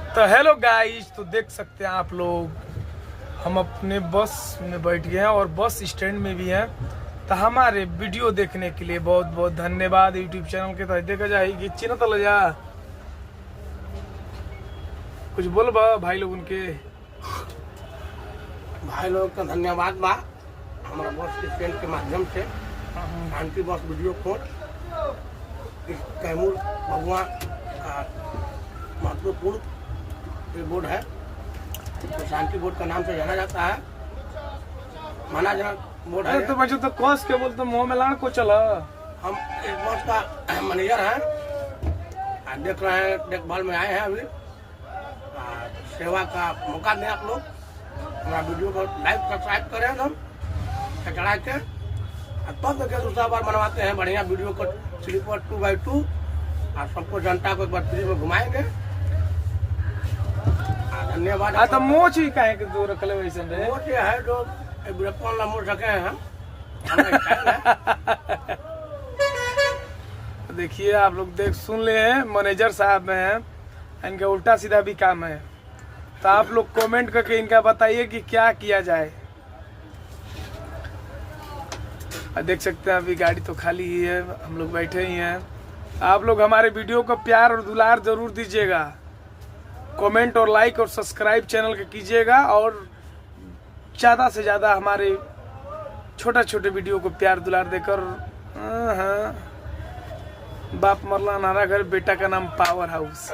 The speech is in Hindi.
तो हेलो गाइस, तो देख सकते हैं आप लोग, हम अपने बस में बैठ गए हैं और बस स्टैंड में भी हैं। तो हमारे वीडियो देखने के लिए बहुत बहुत धन्यवाद। यूट्यूब चैनल के तहत देखा जाएगी चिन्ह तो ले जा कुछ बोल भाई लोग उनके भाई लोग का धन्यवाद बा। हमारा बस स्टैंड के माध्यम से शांति बस वीडियो कोड इस कैमूर भगवान का महत्वपूर्ण बोर्ड है, तो शांति बोर्ड का नाम से जाना जाता है, माना जाना बोर्ड है। तो बच्चों तो कस के बोलते मुंह में लाड़ को चला। हम इस बस का मैनेजर हैं, देख रहे हैं, देखभाल में आए हैं अभी। सेवा का मौका दें आप लोग, हमारा वीडियो को लाइक सब्सक्राइब करें, हम चढ़ा के तब देखिए दूसरा बार बनवाते हैं बढ़िया वीडियो को, स्लीपर 2x2, और सबको जनता को एक बार फ्री में घुमाएंगे। धन्यवाद। तो मोच ही काहे के दूर रखले वैसे रे? मोच ये है जो बुढ़प्पन ला मोड़ सके हैं हम। देखिए आप लोग देख सुन ले हैं, मैनेजर साहब हैं, इनका उल्टा सीधा भी काम है। तो आप लोग कमेंट करके इनका बताइए कि क्या किया जाए। देख सकते हैं अभी गाड़ी तो खाली ही है, हम लोग बैठे ही हैं। आप लोग हमारे वीडियो को प्यार और दुलार जरूर दीजिएगा, कमेंट और लाइक और सब्सक्राइब चैनल के कीजिएगा, और ज़्यादा से ज़्यादा हमारे छोटे छोटे वीडियो को प्यार दुलार देकर। बाप मरला नारा घर, बेटा का नाम पावर हाउस।